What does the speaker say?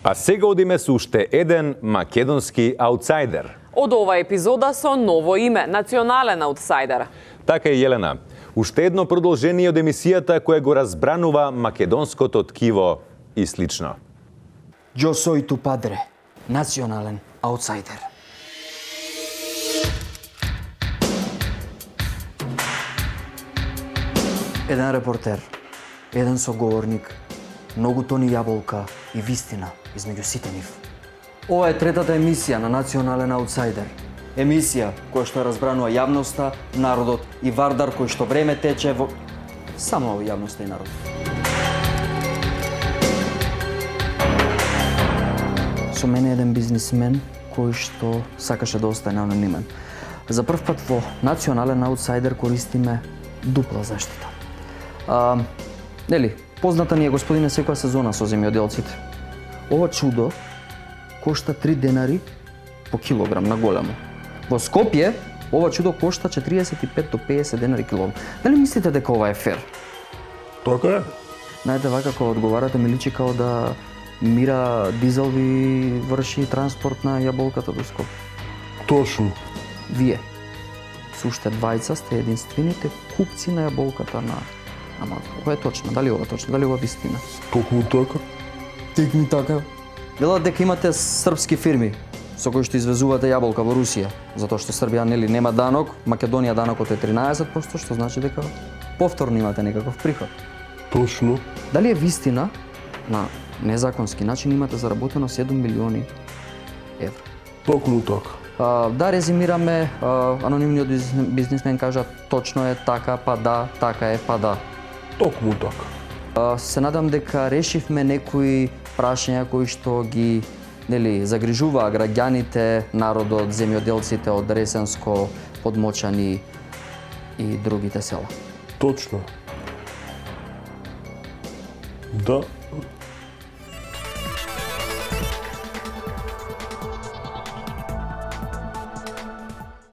А сега одиме со уште еден македонски аутсайдер. Од ова епизода со ново име, национален аутсайдер. Така е, Јелена. Уште едно продолжение од емисијата која го разбранува македонското ткиво и слично. Yo soy tu padre, национален аутсайдер. Еден репортер, еден соговорник, многу тони јаболка и вистина измеѓу сите нив. Ова е третата емисија на Национален аутсайдер. Емисија која што разбранува јавноста, народот и Вардар кој што време тече во... Само јавноста и народот. Со мене еден бизнисмен кој што сакаше да остане анонимен. За прв пат во Национален аутсайдер користиме дупла заштита. Нели, позната ни е, господине, секоја сезона со земјоделците. Ова чудо кошта 3 денари по килограм на големо. Во Скопје ова чудо кошта 45 до 50 денари килограм. Дали мислите дека ова е фер? Така е. Знаете, вака кога одговарате ми личи као да Мира Дизел ви врши транспорт на јаболката до Скопје. Точно. Вие, со уште двајца, сте единствените купци на јаболката на Амазон. Ова е точно, дали ова точно, дали ова вистина? Токму така. Текми така. Велат дека имате српски фирми со кои што извезувате јаболка во Русија, затоа што Србија нели нема данок, Македонија данокот е 13%, што значи дека повторно имате некаков приход. Точно. Дали е вистина на незаконски начин имате заработено 7 милиони евра? Токму така. Да резимираме, анонимниот бизнисмен кажа точно е така, па да, така е, па да. Токму така. Се надам дека решивме некои прашања кои што ги загрижуваа граѓаните, народот, земјоделците од Ресенско, Подмочани и другите села. Точно. Да.